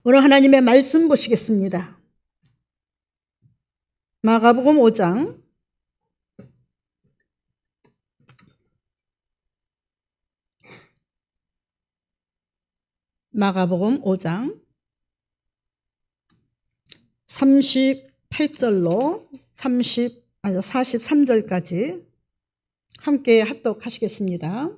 오늘 하나님의 말씀 보시겠습니다. 마가복음 5장 38절로 43절까지 함께 합독하시겠습니다.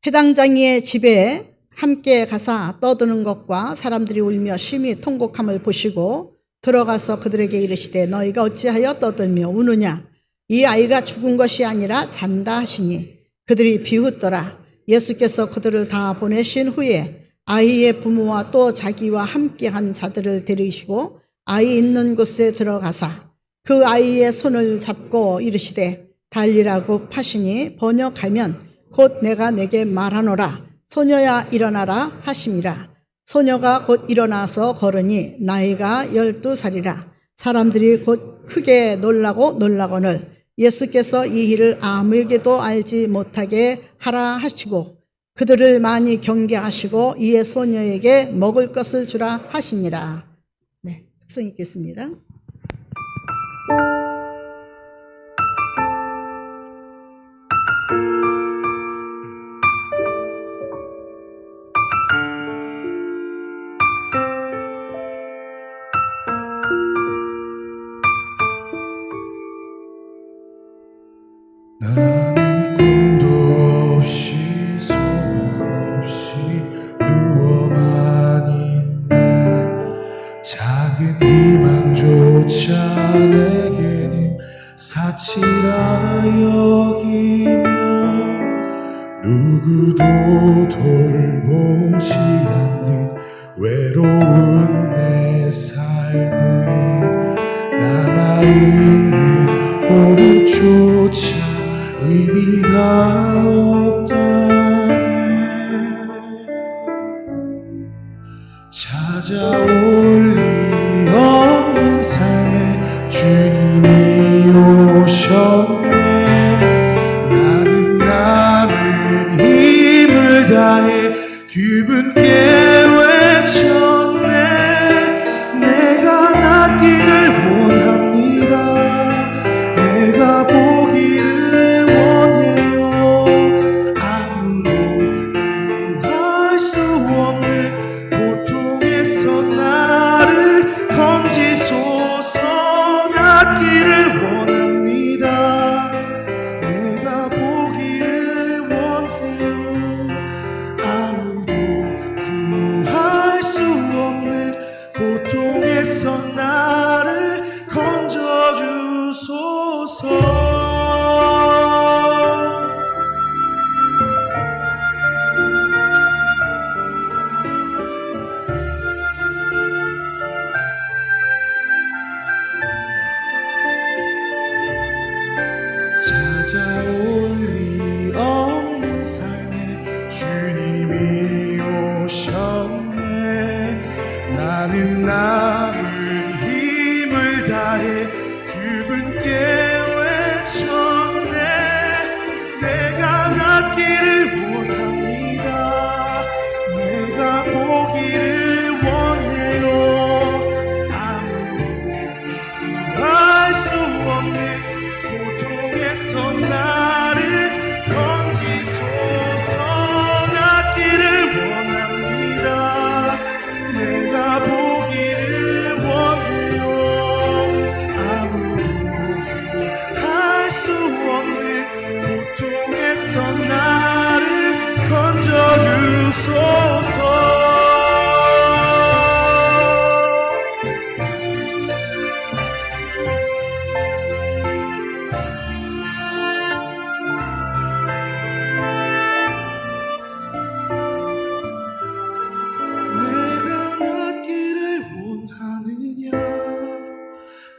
회당장이의 집에 함께 가사 떠드는 것과 사람들이 울며 심히 통곡함을 보시고 들어가서 그들에게 이르시되 너희가 어찌하여 떠들며 우느냐? 이 아이가 죽은 것이 아니라 잔다 하시니 그들이 비웃더라. 예수께서 그들을 다 보내신 후에 아이의 부모와 또 자기와 함께한 자들을 데리시고 아이 있는 곳에 들어가사 그 아이의 손을 잡고 이르시되 달리라고 파시니 번역하면 곧 내가 내게 말하노라 소녀야 일어나라 하심이라. 소녀가 곧 일어나서 걸으니 나이가 12살이라. 사람들이 곧 크게 놀라거늘 예수께서 이 일을 아무에게도 알지 못하게 하라 하시고 그들을 많이 경계하시고 이에 소녀에게 먹을 것을 주라 하시니라. 네, 특성 있겠습니다. 나는 꿈도 없이 소망 없이 누워만 있네. 작은 희망조차 내게는 사치라 여기며 누구도 돌보지 않는 외로운 내 삶은 남아있는 호흡조차 의미가 없다네. 찾아올 리 없는 삶에 주님이 오셨네. 나는 남은 힘을 다해 그분께 외쳤네. 내가 낫기를 원합니다. 내가 보기를 원해요. 아무도 구할 수 없는 고통에서 나를 건지소서. 낫기를 원합니다. 내가 보기를 원해요. 아무도 구할 수 없는 고통에서 나를 건져주소서. 찾아올 리 없는 삶에 주님이 오셨네. 나는 남은 힘을 다해 그분께 외쳤네. 내가 낫기를 원합니다. 내가 보기를 원해요. 아무도 구할 수 없는 고통에서 나를 건지소서. 낫기를 원합니다. 내가 보기를 원해요. 아무도 구할 수 없는 고통에서 나를 건져주소서.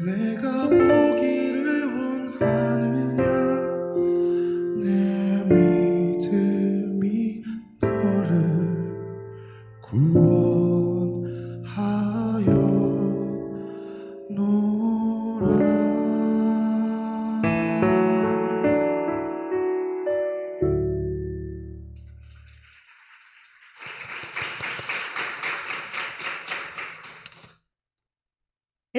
내가 보기를 원하느냐. 내 믿음이 너를 구원하여 노라.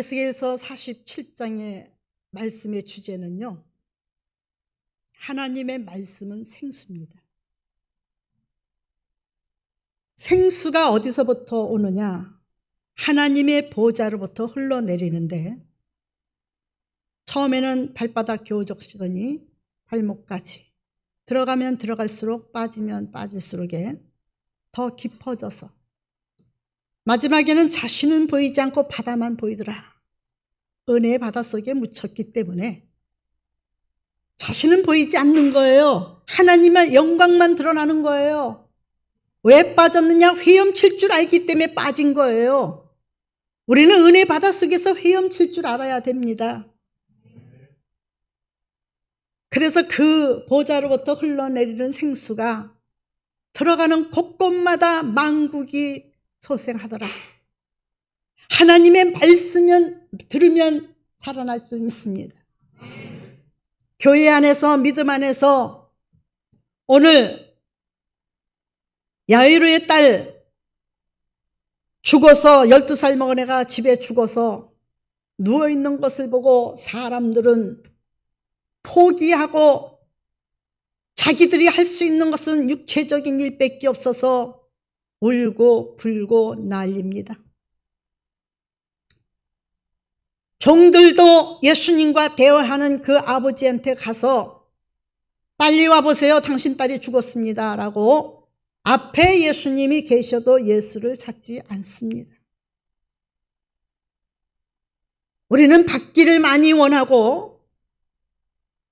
에스겔서 47장의 말씀의 주제는요, 하나님의 말씀은 생수입니다. 생수가 어디서부터 오느냐? 하나님의 보좌로부터 흘러내리는데, 처음에는 발바닥 겨우 적시더니 발목까지, 들어가면 들어갈수록 빠지면 빠질수록에 더 깊어져서 마지막에는 자신은 보이지 않고 바다만 보이더라. 은혜의 바다 속에 묻혔기 때문에 자신은 보이지 않는 거예요. 하나님의 영광만 드러나는 거예요. 왜 빠졌느냐? 헤엄칠 줄 알기 때문에 빠진 거예요. 우리는 은혜의 바다 속에서 헤엄칠 줄 알아야 됩니다. 그래서 그 보좌로부터 흘러내리는 생수가 들어가는 곳곳마다 만국이 소생하더라. 하나님의 말씀을 들으면 살아날 수 있습니다. 교회 안에서, 믿음 안에서 오늘 야이로의 딸 죽어서 12살 먹은 애가 집에 죽어서 누워있는 것을 보고 사람들은 포기하고 자기들이 할 수 있는 것은 육체적인 일밖에 없어서 울고 불고 난립니다. 종들도 예수님과 대화하는 그 아버지한테 가서 빨리 와보세요. 당신 딸이 죽었습니다. 라고 앞에 예수님이 계셔도 예수를 찾지 않습니다. 우리는 받기를 많이 원하고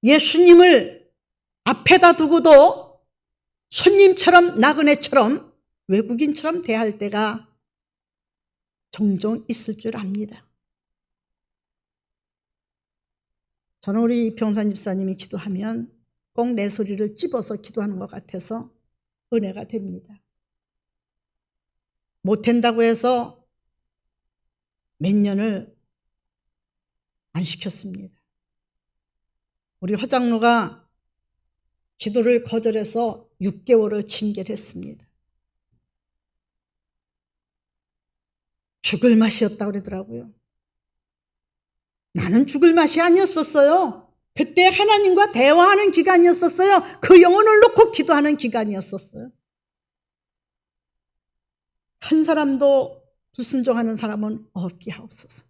예수님을 앞에다 두고도 손님처럼, 나그네처럼, 외국인처럼 대할 때가 종종 있을 줄 압니다. 저는 우리 이평산 집사님이 기도하면 꼭 내 소리를 찝어서 기도하는 것 같아서 은혜가 됩니다. 못한다고 해서 몇 년을 안 시켰습니다. 우리 허장로가 기도를 거절해서 6개월을 징계를 했습니다. 죽을 맛이었다고 그러더라고요. 나는 죽을 맛이 아니었었어요. 그때 하나님과 대화하는 기간이었었어요. 그 영혼을 놓고 기도하는 기간이었었어요. 큰 사람도 불순종하는 사람은 없게 하옵소서.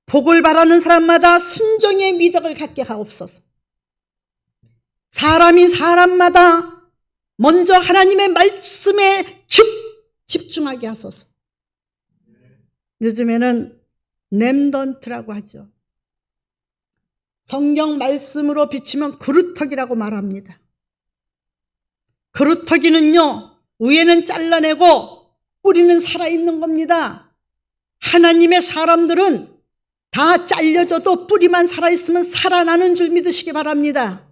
복을 바라는 사람마다 순종의 미덕을 갖게 하옵소서. 사람인 사람마다 먼저 하나님의 말씀에 집중하게 하소서. 요즘에는 렘넌트라고 하죠. 성경 말씀으로 비추면 그루터기라고 말합니다. 그루터기는요, 위에는 잘라내고 뿌리는 살아있는 겁니다. 하나님의 사람들은 다 잘려져도 뿌리만 살아있으면 살아나는 줄 믿으시기 바랍니다.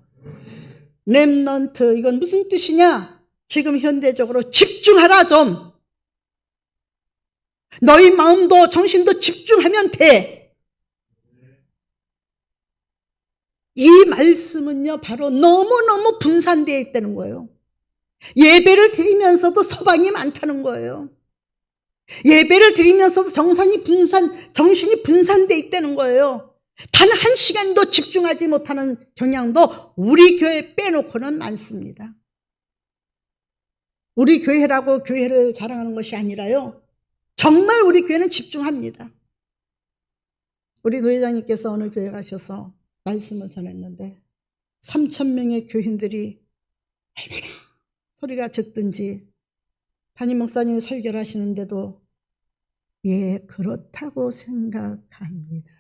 렘넌트, 이건 무슨 뜻이냐? 지금 현대적으로 집중하라 좀. 너희 마음도 정신도 집중하면 돼. 이 말씀은요, 바로 너무너무 분산되어 있다는 거예요. 예배를 드리면서도 소방이 많다는 거예요. 예배를 드리면서도 정신이 분산되어 있다는 거예요. 단 한 시간도 집중하지 못하는 경향도 우리 교회 빼놓고는 많습니다. 우리 교회라고 교회를 자랑하는 것이 아니라요, 정말 우리 교회는 집중합니다. 우리 노회장님께서 어느 교회 가셔서 말씀을 전했는데 3,000명의 교인들이 얼마나 소리가 적든지 담임 목사님이 설교를 하시는데도 예, 그렇다고 생각합니다.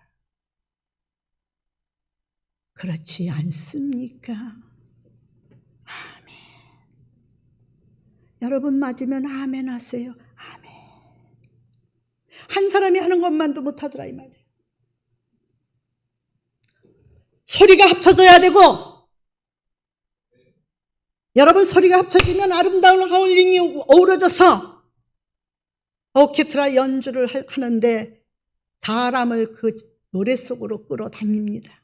그렇지 않습니까? 아멘. 여러분 맞으면 아멘 하세요. 아멘. 한 사람이 하는 것만도 못하더라 이 말이에요. 소리가 합쳐져야 되고, 여러분 소리가 합쳐지면 아름다운 하울링이 어우러져서 오케스트라 연주를 하는데 사람을 그 노래 속으로 끌어당깁니다.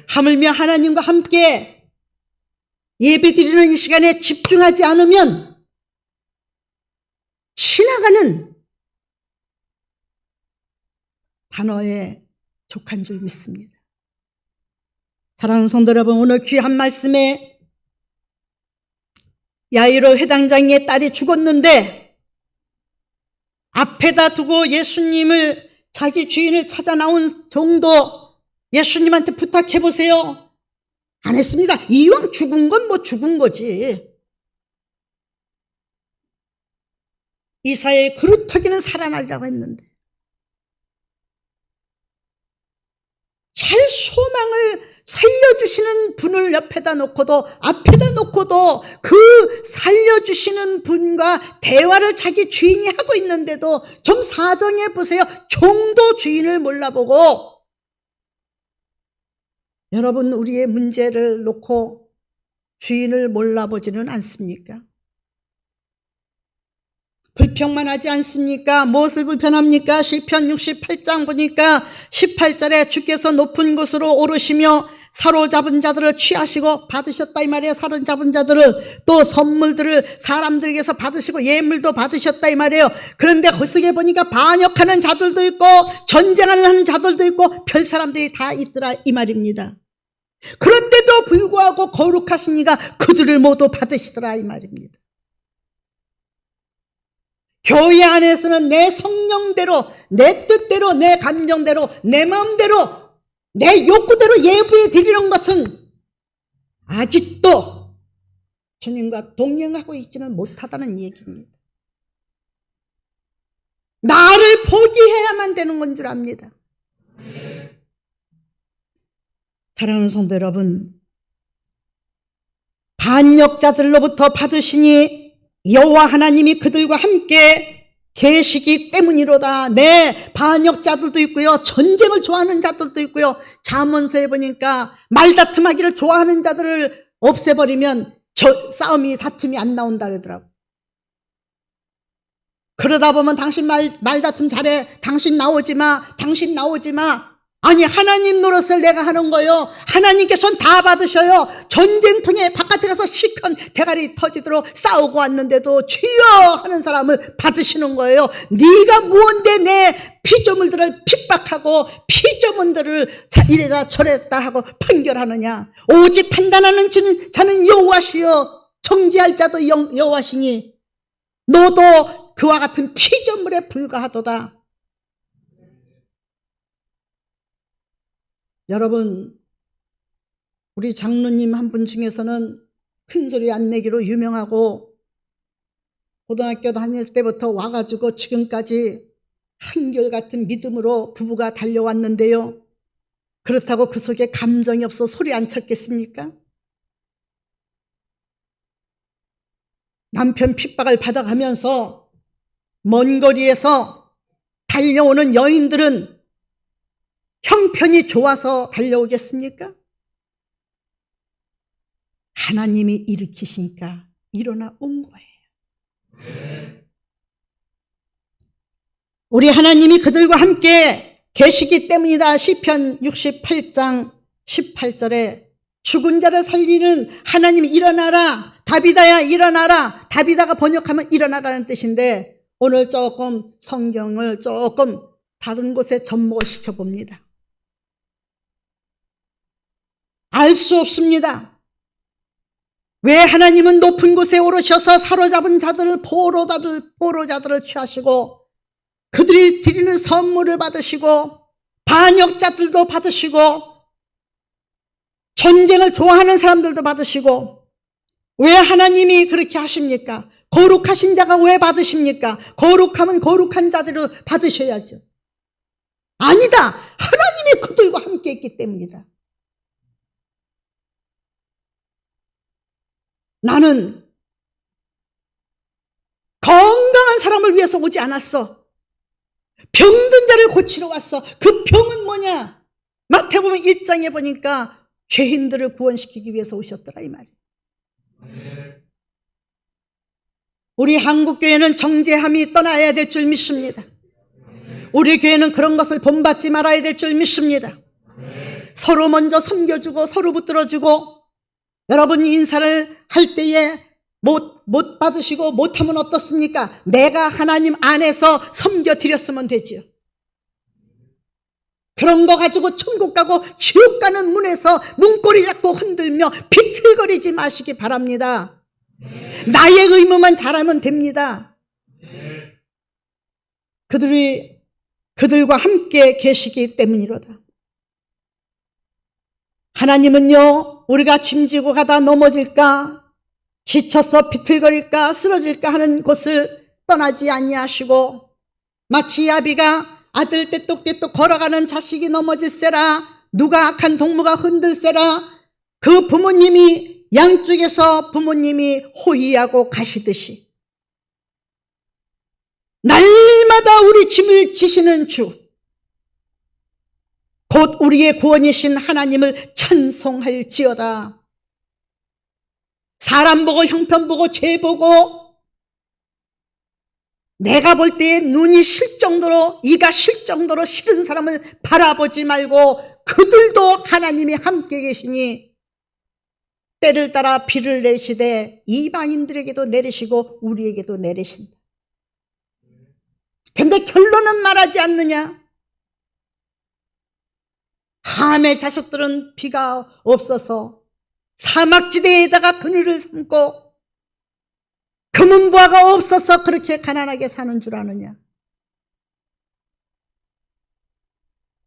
하물며 하나님과 함께 예배 드리는 이 시간에 집중하지 않으면 지나가는 단어에 족한 줄 믿습니다. 사랑하는 성도 여러분, 오늘 귀한 말씀에 야이로 회당장의 딸이 죽었는데 앞에다 두고 예수님을, 자기 주인을 찾아 나온 종도 예수님한테 부탁해 보세요. 안 했습니다. 이왕 죽은 건 뭐 죽은 거지. 이사야의 그루터기는 살아나리라고 했는데 살 소망을 살려주시는 분을 옆에다 놓고도, 앞에다 놓고도 그 살려주시는 분과 대화를 자기 주인이 하고 있는데도 좀 사정해 보세요. 종도 주인을 몰라보고. 여러분, 우리의 문제를 놓고 주인을 몰라보지는 않습니까? 불평만 하지 않습니까? 무엇을 불평합니까? 시편 68장 보니까 18절에 주께서 높은 곳으로 오르시며 사로잡은 자들을 취하시고 받으셨다 이 말이에요. 사로잡은 자들을, 또 선물들을 사람들에게서 받으시고 예물도 받으셨다 이 말이에요. 그런데 거기에 보니까 반역하는 자들도 있고 전쟁하는 자들도 있고 별 사람들이 다 있더라 이 말입니다. 그런데도 불구하고 거룩하신 이가 그들을 모두 받으시더라 이 말입니다. 교회 안에서는 내 성령대로, 내 뜻대로, 내 감정대로, 내 마음대로, 내 욕구대로 예배해 드리는 것은 아직도 주님과 동행하고 있지는 못하다는 얘기입니다. 나를 포기해야만 되는 건 줄 압니다. 사랑하는 성도 여러분, 반역자들로부터 받으시니 여호와 하나님이 그들과 함께 계시기 때문이로다. 네, 반역자들도 있고요, 전쟁을 좋아하는 자들도 있고요. 잠언서에 보니까 말다툼하기를 좋아하는 자들을 없애버리면 싸움이, 다툼이 안 나온다 그러더라고. 그러다 보면 당신 말다툼 잘해, 당신 나오지 마, 당신 나오지 마. 아니, 하나님 노릇을 내가 하는 거요. 하나님께서는 다 받으셔요. 전쟁통에 바깥에 가서 시큰 대가리 터지도록 싸우고 왔는데도 주여 하는 사람을 받으시는 거예요. 네가 무언데 내 피조물들을 핍박하고 피조물들을 이래라 저랬다 하고 판결하느냐. 오직 판단하는 자는 여호와시여 정죄할 자도 여호와시니 너도 그와 같은 피조물에 불과하도다. 여러분, 우리 장로님 한 분 중에서는 큰소리 안 내기로 유명하고 고등학교 다닐 때부터 와가지고 지금까지 한결같은 믿음으로 부부가 달려왔는데요. 그렇다고 그 속에 감정이 없어 소리 안 쳤겠습니까? 남편 핍박을 받아가면서 먼 거리에서 달려오는 여인들은 형편이 좋아서 달려오겠습니까? 하나님이 일으키시니까 일어나 온 거예요. 우리 하나님이 그들과 함께 계시기 때문이다. 시편 68장 18절에 죽은 자를 살리는 하나님이 일어나라. 다비다야 일어나라. 다비다가 번역하면 일어나라는 뜻인데 오늘 조금 성경을 조금 다른 곳에 접목을 시켜봅니다. 알 수 없습니다. 왜 하나님은 높은 곳에 오르셔서 사로잡은 자들을 포로자들을 취하시고 그들이 드리는 선물을 받으시고 반역자들도 받으시고 전쟁을 좋아하는 사람들도 받으시고 왜 하나님이 그렇게 하십니까? 거룩하신 자가 왜 받으십니까? 거룩하면 거룩한 자들을 받으셔야죠. 아니다. 하나님이 그들과 함께 있기 때문이다. 나는 건강한 사람을 위해서 오지 않았어. 병든 자를 고치러 왔어. 그 병은 뭐냐? 마태복음 1장에 보니까 죄인들을 구원시키기 위해서 오셨더라 이 말이에요. 우리 한국교회는 정죄함이 떠나야 될 줄 믿습니다. 우리 교회는 그런 것을 본받지 말아야 될 줄 믿습니다. 서로 먼저 섬겨주고 서로 붙들어주고 여러분 인사를 할 때에 못 받으시고 못하면 어떻습니까? 내가 하나님 안에서 섬겨드렸으면 되지요. 그런 거 가지고 천국 가고 지옥 가는 문에서 문고리 잡고 흔들며 비틀거리지 마시기 바랍니다. 나의 의무만 잘하면 됩니다. 그들과 함께 계시기 때문이로다. 하나님은요, 우리가 짐지고 가다 넘어질까, 지쳐서 비틀거릴까, 쓰러질까 하는 곳을 떠나지 아니하시고, 마치 야비가 아들 떼뚝떼뚝 걸어가는 자식이 넘어질세라, 누가 악한 동무가 흔들세라, 그 부모님이 양쪽에서 부모님이 호의하고 가시듯이 날마다 우리 짐을 지시는 주, 곧 우리의 구원이신 하나님을 찬송할지어다. 사람 보고 형편 보고 죄 보고 내가 볼 때에 눈이 실 정도로, 이가 실 정도로 싫은 사람을 바라보지 말고 그들도 하나님이 함께 계시니 때를 따라 비를 내리시되 이방인들에게도 내리시고 우리에게도 내리신다. 근데 결론은 말하지 않느냐? 함의 자식들은 비가 없어서 사막지대에다가 그늘을 삼고 금은보화가 없어서 그렇게 가난하게 사는 줄 아느냐?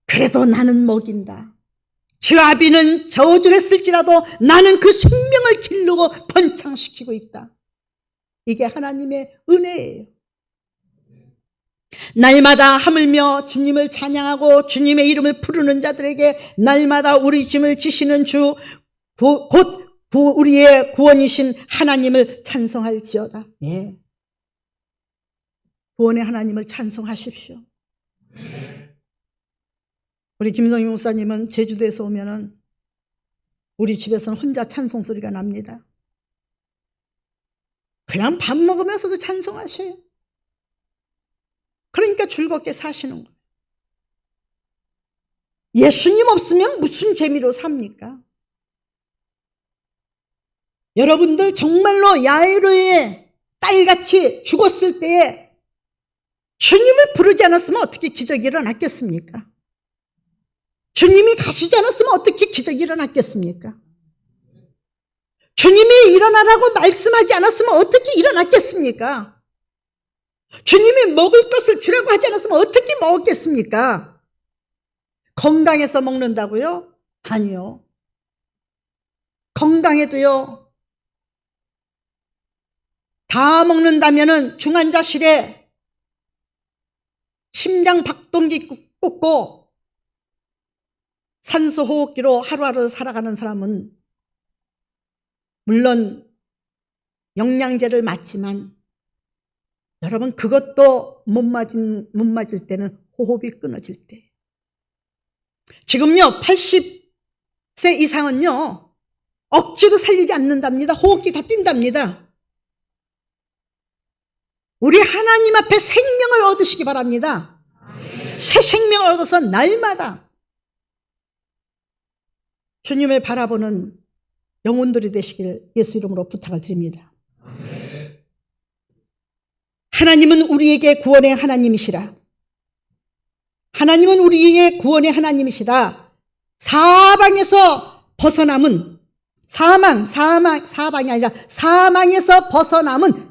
그래도 나는 먹인다. 저 아비는 저주했을지라도 나는 그 생명을 기르고 번창시키고 있다. 이게 하나님의 은혜예요. 날마다 하물며 주님을 찬양하고 주님의 이름을 부르는 자들에게 날마다 우리 짐을 지시는 주, 곧 우리의 구원이신 하나님을 찬송할지어다. 예. 구원의 하나님을 찬송하십시오. 우리 김성희 목사님은 제주도에서 오면은 우리 집에서는 혼자 찬송 소리가 납니다. 그냥 밥 먹으면서도 찬송하셔요. 그러니까 즐겁게 사시는 거예요. 예수님 없으면 무슨 재미로 삽니까? 여러분들 정말로 야이로의 딸같이 죽었을 때에 주님을 부르지 않았으면 어떻게 기적이 일어났겠습니까? 주님이 가시지 않았으면 어떻게 기적이 일어났겠습니까? 주님이 일어나라고 말씀하지 않았으면 어떻게 일어났겠습니까? 주님이 먹을 것을 주라고 하지 않았으면 어떻게 먹었겠습니까? 건강해서 먹는다고요? 아니요. 건강해도요, 다 먹는다면은 중환자실에 심장 박동기 꽂고 산소 호흡기로 하루하루 살아가는 사람은 물론 영양제를 맞지만 여러분 그것도 못 맞을 때는 호흡이 끊어질 때. 지금요 80세 이상은요 억지로 살리지 않는답니다. 호흡기 다 뛴답니다. 우리 하나님 앞에 생명을 얻으시기 바랍니다. 새 생명을 얻어서 날마다 주님을 바라보는 영혼들이 되시길 예수 이름으로 부탁을 드립니다. 하나님은 우리에게 구원의 하나님이시라. 하나님은 우리에게 구원의 하나님이시라. 사방에서 벗어남은 사방이 아니라 사망에서 벗어남은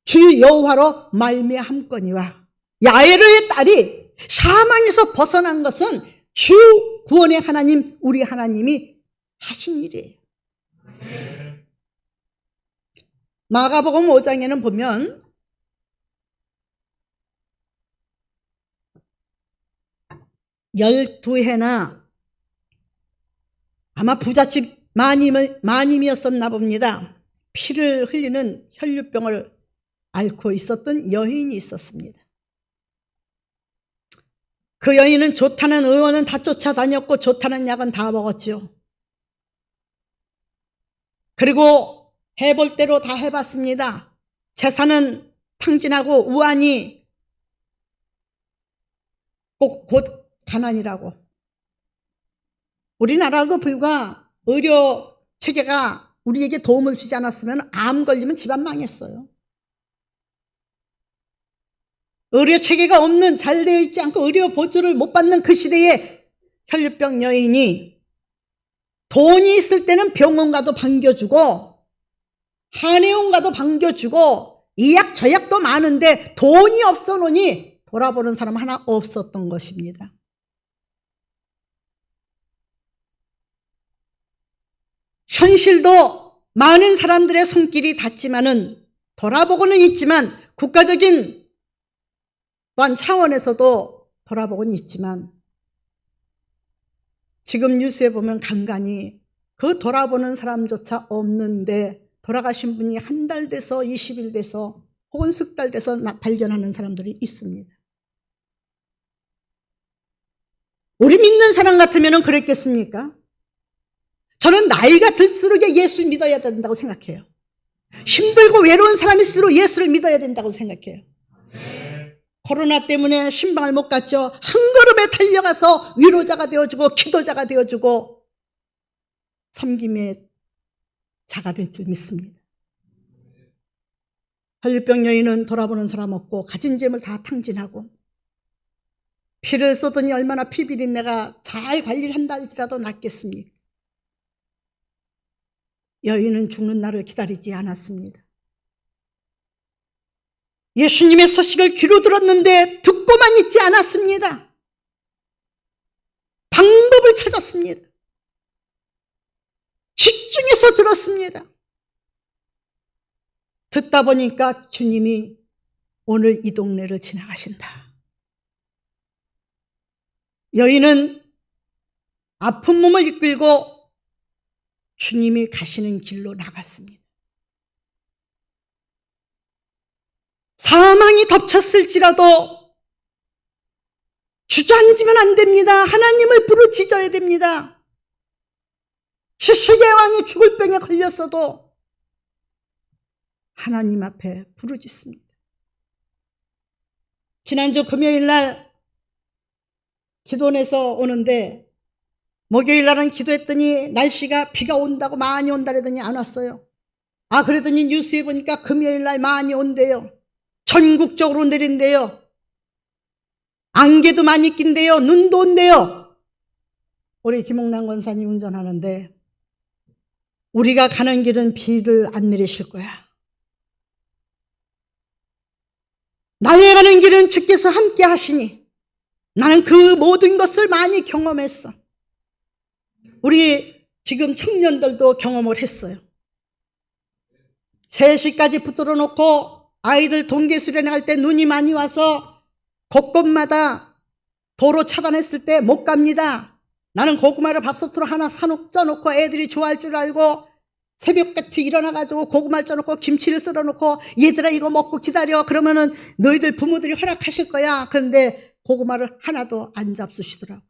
주 여호와로 말미암거니와. 야이로의 딸이 사망에서 벗어난 것은 주 구원의 하나님, 우리 하나님이 하신 일이에요. 마가복음 5장에는 보면 열두 해나 아마 부잣집 마님이었었나 봅니다. 피를 흘리는 혈류병을 앓고 있었던 여인이 있었습니다. 그 여인은 좋다는 의원은 다 쫓아다녔고 좋다는 약은 다 먹었죠. 그리고 해볼 대로 다 해봤습니다. 재산은 탕진하고 우환이 곧 가난이라고. 우리나라도 불과 의료 체계가 우리에게 도움을 주지 않았으면 암 걸리면 집안 망했어요. 의료 체계가 없는, 잘 되어 있지 않고 의료 보조를 못 받는 그 시대에 혈류병 여인이 돈이 있을 때는 병원 가도 반겨주고 한의원 가도 반겨주고 이약 저약도 많은데 돈이 없어 놓니 돌아보는 사람 하나 없었던 것입니다. 현실도 많은 사람들의 손길이 닿지만은 돌아보고는 있지만 국가적인 또한 차원에서도 돌아보고는 있지만 지금 뉴스에 보면 간간히 그 돌아보는 사람조차 없는데 돌아가신 분이 한 달 돼서 20일 돼서 혹은 석 달 돼서 발견하는 사람들이 있습니다. 우리 믿는 사람 같으면 그랬겠습니까? 저는 나이가 들수록 예수를 믿어야 된다고 생각해요. 힘들고 외로운 사람일수록 예수를 믿어야 된다고 생각해요. 코로나 때문에 신방을 못 갔죠. 한 걸음에 달려가서 위로자가 되어주고 기도자가 되어주고 섬김의 자가 될 줄 믿습니다. 혈류병 여인은 돌아보는 사람 없고 가진 재물 다 탕진하고 피를 쏟으니 얼마나 피비린내가 잘 관리를 한다 할지라도 낫겠습니까? 여인은 죽는 날을 기다리지 않았습니다. 예수님의 소식을 귀로 들었는데 듣고만 있지 않았습니다. 방법을 찾았습니다. 집중해서 들었습니다. 듣다 보니까 주님이 오늘 이 동네를 지나가신다. 여인은 아픈 몸을 이끌고 주님이 가시는 길로 나갔습니다. 사망이 덮쳤을지라도 주저앉으면 안 됩니다. 하나님을 부르짖어야 됩니다. 지식의 왕이 죽을 병에 걸렸어도 하나님 앞에 부르짖습니다. 지난주 금요일 날 기도원에서 오는데 목요일 날은 기도했더니 날씨가 비가 온다고 많이 온다 그러더니 안 왔어요. 그러더니 뉴스에 보니까 금요일 날 많이 온대요. 전국적으로 내린대요. 안개도 많이 낀대요. 눈도 온대요. 우리 김홍란 권사님 운전하는데 우리가 가는 길은 비를 안 내리실 거야. 나의 가는 길은 주께서 함께 하시니 나는 그 모든 것을 많이 경험했어. 우리 지금 청년들도 경험을 했어요. 3시까지 붙들어 놓고 아이들 동계 수련회 할 때 눈이 많이 와서 곳곳마다 도로 차단했을 때 못 갑니다. 나는 고구마를 밥솥으로 하나 쪄놓고 애들이 좋아할 줄 알고 새벽같이 일어나가지고 고구마를 쪄놓고 김치를 썰어놓고 얘들아 이거 먹고 기다려. 그러면은 너희들 부모들이 허락하실 거야. 그런데 고구마를 하나도 안 잡수시더라고.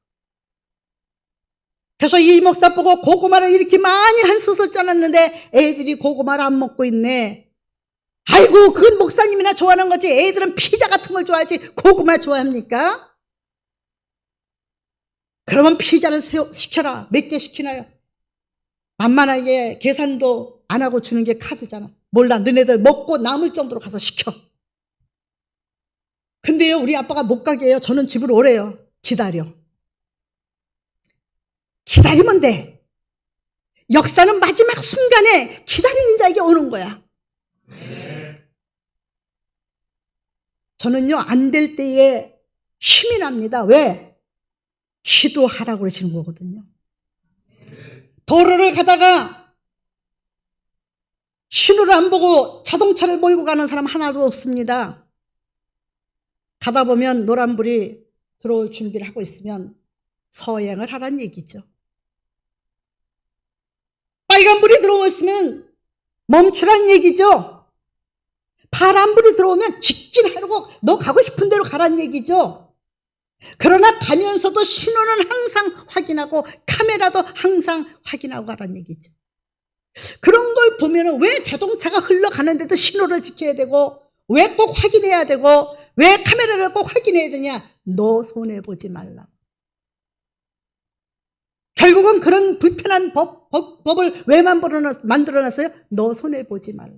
그래서 이 목사 보고 고구마를 이렇게 많이 한 솥을 쪄놨는데 애들이 고구마를 안 먹고 있네. 아이고 그건 목사님이나 좋아하는 거지. 애들은 피자 같은 걸 좋아하지 고구마 좋아합니까? 그러면 피자를 시켜라. 몇 개 시키나요? 만만하게 계산도 안 하고 주는 게 카드잖아. 몰라 너네들 먹고 남을 정도로 가서 시켜. 근데요 우리 아빠가 못 가게 해요. 저는 집으로 오래요. 기다려. 기다리면 돼. 역사는 마지막 순간에 기다리는 자에게 오는 거야. 저는요 안 될 때에 힘이 납니다. 왜? 시도하라고 그러시는 거거든요. 도로를 가다가 신호를 안 보고 자동차를 몰고 가는 사람 하나도 없습니다. 가다 보면 노란불이 들어올 준비를 하고 있으면 서행을 하란 얘기죠. 빨간불이 들어오면 멈추란 얘기죠. 파란불이 들어오면 직진하라고 너 가고 싶은 대로 가란 얘기죠. 그러나 가면서도 신호는 항상 확인하고 카메라도 항상 확인하고 가란 얘기죠. 그런 걸 보면 왜 자동차가 흘러가는데도 신호를 지켜야 되고 왜 꼭 확인해야 되고 왜 카메라를 꼭 확인해야 되냐? 너 손해보지 말라. 결국은 그런 불편한 법을 왜 만들어놨어요? 너 손해보지 말라.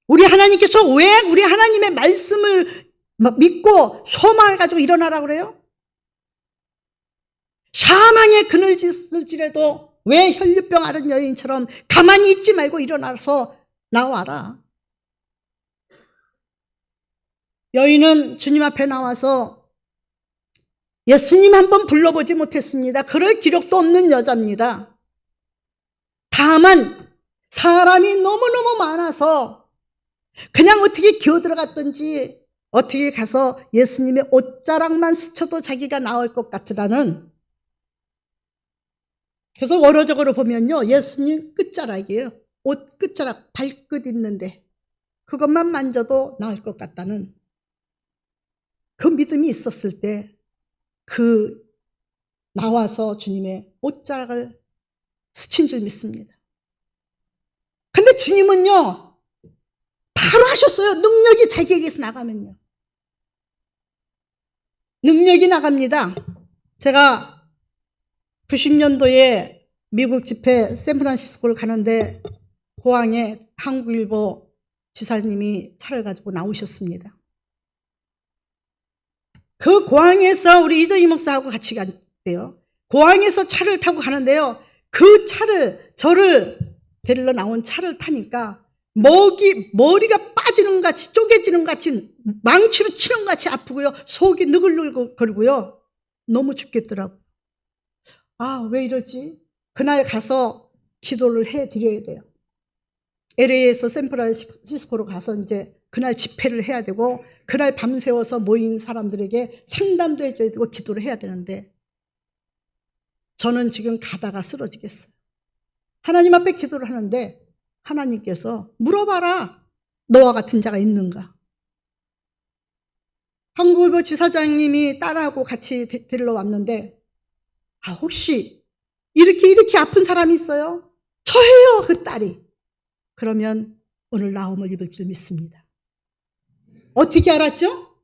우리 하나님께서 왜 우리 하나님의 말씀을 믿고 소망을 가지고 일어나라고 그래요? 사망의 그늘질지라도 왜 혈류병 앓은 여인처럼 가만히 있지 말고 일어나서 나와라. 여인은 주님 앞에 나와서 예수님 한번 불러보지 못했습니다. 그럴 기록도 없는 여자입니다. 다만 사람이 너무너무 많아서 그냥 어떻게 기어들어갔든지 어떻게 가서 예수님의 옷자락만 스쳐도 자기가 나올 것 같다는, 그래서 원어적으로 보면요, 예수님 끝자락이에요. 옷 끝자락, 발끝 있는데 그것만 만져도 나을 것 같다는 그 믿음이 있었을 때 그 나와서 주님의 옷자락을 스친 줄 믿습니다. 근데 주님은요 바로 하셨어요. 능력이 자기에게서 나가면요, 능력이 나갑니다. 제가 90년도에 미국 집회 샌프란시스코를 가는데 공항에 한국일보 지사님이 차를 가지고 나오셨습니다. 그 공항에서 우리 이정희 목사하고 같이 갔대요. 공항에서 차를 타고 가는데요, 그 차를, 저를 데리러 나온 차를 타니까 머리가 빠지는 것 같이, 쪼개지는 것 같이, 망치로 치는 것 같이 아프고요, 속이 느글느글거리고요, 너무 죽겠더라고요. 아, 왜 이러지? 그날 가서 기도를 해드려야 돼요. LA에서 샌프란시스코로 가서 이제 그날 집회를 해야 되고, 그날 밤새워서 모인 사람들에게 상담도 해줘야 되고 기도를 해야 되는데, 저는 지금 가다가 쓰러지겠어요. 하나님 앞에 기도를 하는데 하나님께서 물어봐라, 너와 같은 자가 있는가? 한국일보 지사장님이 딸하고 같이 데리러 왔는데, 아, 혹시 이렇게 아픈 사람이 있어요? 저예요, 그 딸이. 그러면 오늘 나음을 입을 줄 믿습니다. 어떻게 알았죠?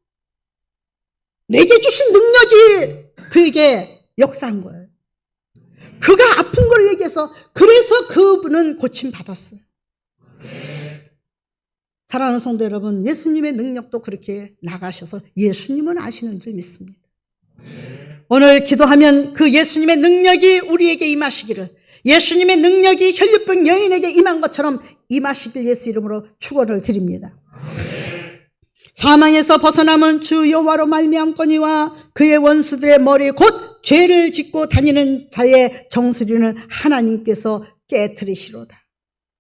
내게 주신 능력이 그에게 역사한 거예요. 그가 아픈 걸 얘기해서, 그래서 그분은 고침받았어요. 사랑하는 성도 여러분, 예수님의 능력도 그렇게 나가셔서 예수님은 아시는 줄 믿습니다. 오늘 기도하면 그 예수님의 능력이 우리에게 임하시기를, 예수님의 능력이 혈류병 여인에게 임한 것처럼 임하시길 예수 이름으로 축원을 드립니다. 사망에서 벗어남은 주 여호와로 말미암거니와 그의 원수들의 머리 곧 죄를 짓고 다니는 자의 정수리는 하나님께서 깨트리시로다.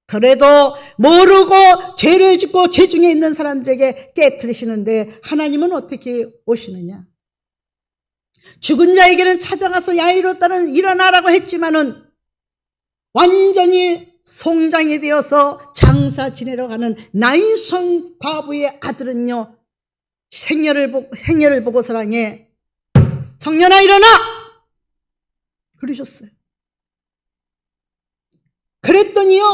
그래도 모르고 죄를 짓고 죄 중에 있는 사람들에게 깨트리시는데 하나님은 어떻게 오시느냐? 죽은 자에게는 찾아가서 야이로 따른 일어나라고 했지만은 완전히 송장이 되어서 장사 지내러 가는 나인성 과부의 아들은요, 생녀를 보고 사랑해, 청년아 일어나! 그러셨어요. 그랬더니요,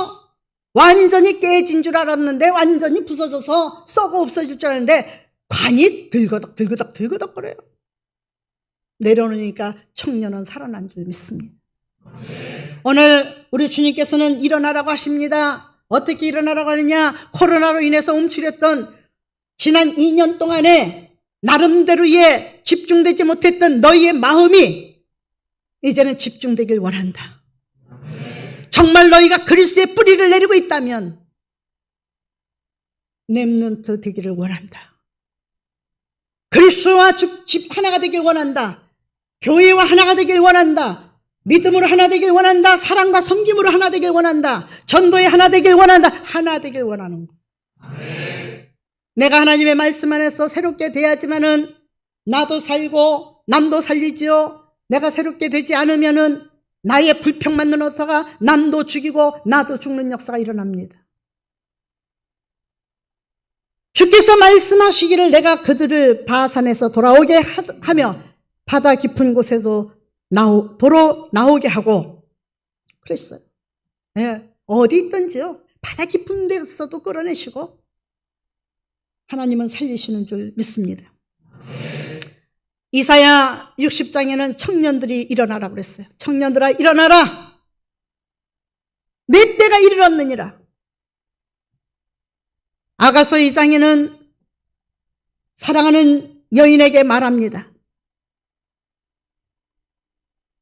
완전히 깨진 줄 알았는데, 완전히 부서져서 썩어 없어질 줄 알았는데 관이 들거덕 거려요. 내려놓으니까 청년은 살아난 줄 믿습니다. 오늘 우리 주님께서는 일어나라고 하십니다. 어떻게 일어나라고 하느냐? 코로나로 인해서 움츠렸던 지난 2년 동안에 나름대로의 집중되지 못했던 너희의 마음이 이제는 집중되길 원한다. 정말 너희가 그리스도의 뿌리를 내리고 있다면 렘넌트 되기를 원한다. 그리스도와 집 하나가 되길 원한다. 교회와 하나가 되길 원한다. 믿음으로 하나 되길 원한다. 사랑과 섬김으로 하나 되길 원한다. 전도에 하나 되길 원한다. 하나 되길 원하는 거. 내가 하나님의 말씀 안에서 새롭게 돼야지만은 나도 살고 남도 살리지요. 내가 새롭게 되지 않으면은 나의 불평만 늘어서가 남도 죽이고 나도 죽는 역사가 일어납니다. 주께서 말씀하시기를 내가 그들을 바산에서 돌아오게 하며 바다 깊은 곳에서 도로 나오게 하고 그랬어요. 예, 어디 있든지요, 바다 깊은 데서도 끌어내시고 하나님은 살리시는 줄 믿습니다. 이사야 60장에는 청년들이 일어나라고 그랬어요. 청년들아 일어나라, 내 때가 이르렀느니라. 아가서 2장에는 사랑하는 여인에게 말합니다.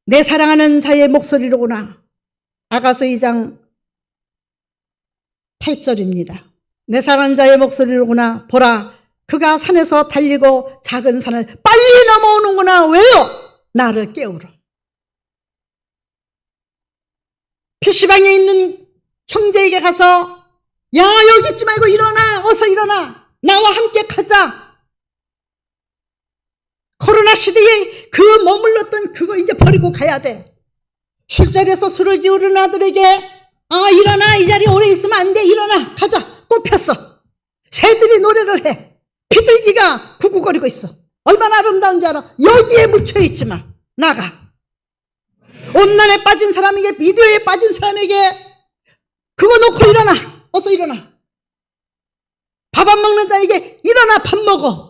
내 사랑하는 자의 목소리로구나. 아가서 2장 8절입니다. 내 사랑하는 자의 목소리로구나. 보라, 그가 산에서 달리고 작은 산을 빨리 넘어오는구나. 왜요? 나를 깨우러. PC방에 있는 형제에게 가서 야, 여기 있지 말고 일어나. 어서 일어나. 나와 함께 가자. 코로나 시대에 그 머물렀던 그거 이제 버리고 가야 돼. 술자리에서 술을 기울이는 아들에게 일어나. 이 자리에 오래 있으면 안 돼. 일어나. 가자. 꽃폈어. 새들이 노래를 해. 비둘기가 구구거리고 있어. 얼마나 아름다운지 알아. 여기에 묻혀있지만 나가. 온난에 빠진 사람에게, 미디어에 빠진 사람에게 그거 놓고 일어나. 어서 일어나. 밥 안 먹는 자에게 일어나 밥 먹어.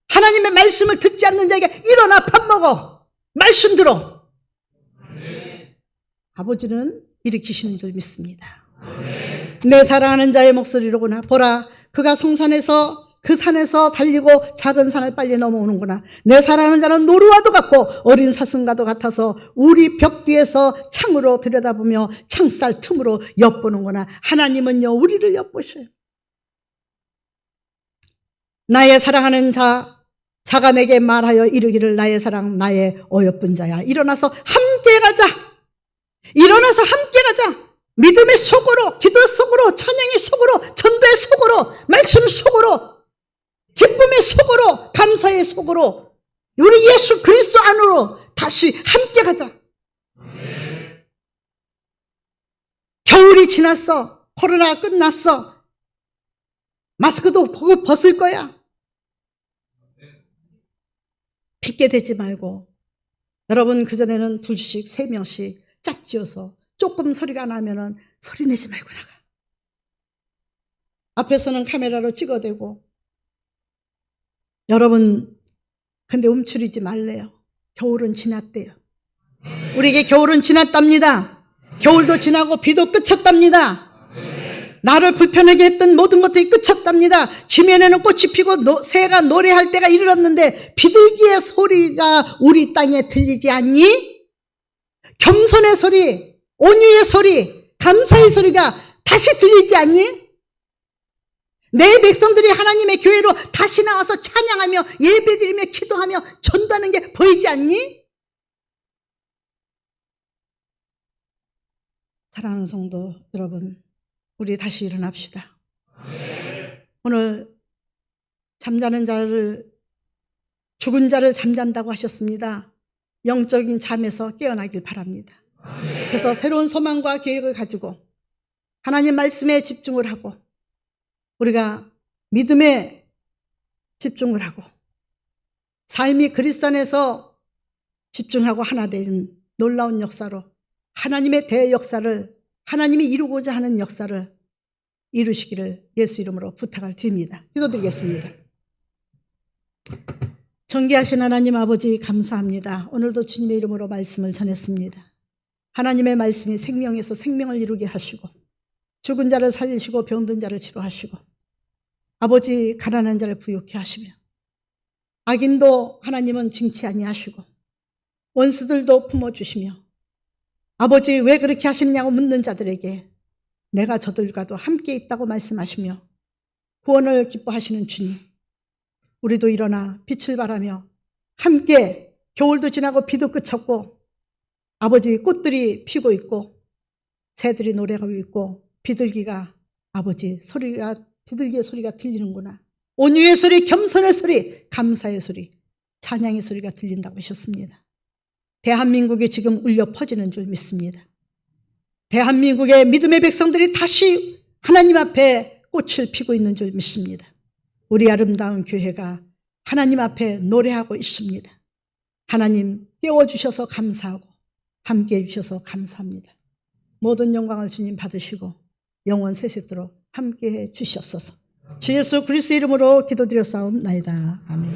하나님의 말씀을 듣지 않는 자에게 일어나 밥 먹어. 말씀 들어. 아버지는 일으키시는 줄 믿습니다. 내 사랑하는 자의 목소리로구나. 보라, 그가 그 산에서 달리고 작은 산을 빨리 넘어오는구나. 내 사랑하는 자는 노루와도 같고 어린 사슴과도 같아서 우리 벽 뒤에서 창으로 들여다보며 창살 틈으로 엿보는구나. 하나님은요, 우리를 엿보셔요. 나의 사랑하는 자가 내게 말하여 이르기를 나의 사랑 나의 어여쁜 자야. 일어나서 함께 가자. 일어나서 함께 가자. 믿음의 속으로, 기도 속으로, 찬양의 속으로, 전도의 속으로, 말씀 속으로, 기쁨의 속으로, 감사의 속으로, 우리 예수 그리스도 안으로 다시 함께 가자. 겨울이 지났어. 코로나가 끝났어. 마스크도 벗을 거야. 핑계 대지 말고, 여러분 그전에는 2씩 3명씩 짝지어서 조금 소리가 나면은 소리 내지 말고 나가. 앞에서는 카메라로 찍어대고. 여러분, 근데 움츠리지 말래요. 겨울은 지났대요. 우리에게 겨울은 지났답니다. 겨울도 지나고 비도 그쳤답니다. 나를 불편하게 했던 모든 것들이 그쳤답니다. 지면에는 꽃이 피고 새가 노래할 때가 이르렀는데 비둘기의 소리가 우리 땅에 들리지 않니? 겸손의 소리, 온유의 소리, 감사의 소리가 다시 들리지 않니? 내 백성들이 하나님의 교회로 다시 나와서 찬양하며 예배드리며 기도하며 전도하는 게 보이지 않니? 사랑하는 성도 여러분, 우리 다시 일어납시다. 오늘 잠자는 자를, 죽은 자를 잠잔다고 하셨습니다. 영적인 잠에서 깨어나길 바랍니다. 그래서 새로운 소망과 계획을 가지고 하나님 말씀에 집중을 하고 우리가 믿음에 집중을 하고 삶이 그리스도 안에서 집중하고 하나 된 놀라운 역사로 하나님의 대역사를, 하나님이 이루고자 하는 역사를 이루시기를 예수 이름으로 부탁을 드립니다. 기도드리겠습니다. 존귀하신 하나님 아버지 감사합니다. 오늘도 주님의 이름으로 말씀을 전했습니다. 하나님의 말씀이 생명에서 생명을 이루게 하시고 죽은 자를 살리시고 병든 자를 치료하시고 아버지 가난한 자를 부유케 하시며 악인도 하나님은 징치 아니하시고 원수들도 품어주시며 아버지 왜 그렇게 하시느냐고 묻는 자들에게 내가 저들과도 함께 있다고 말씀하시며 구원을 기뻐하시는 주님, 우리도 일어나 빛을 발하며 함께 겨울도 지나고 비도 그쳤고 아버지 꽃들이 피고 있고 새들이 노래하고 있고 비둘기가 아버지 비둘기의 소리가 들리는구나. 온유의 소리, 겸손의 소리, 감사의 소리, 찬양의 소리가 들린다고 하셨습니다. 대한민국이 지금 울려 퍼지는 줄 믿습니다. 대한민국의 믿음의 백성들이 다시 하나님 앞에 꽃을 피고 있는 줄 믿습니다. 우리 아름다운 교회가 하나님 앞에 노래하고 있습니다. 하나님 깨워주셔서 감사하고 함께해 주셔서 감사합니다. 모든 영광을 주님 받으시고 영원 세세도록 함께해 주시옵소서. 주 예수 그리스도 이름으로 기도드렸사옵나이다. 아멘.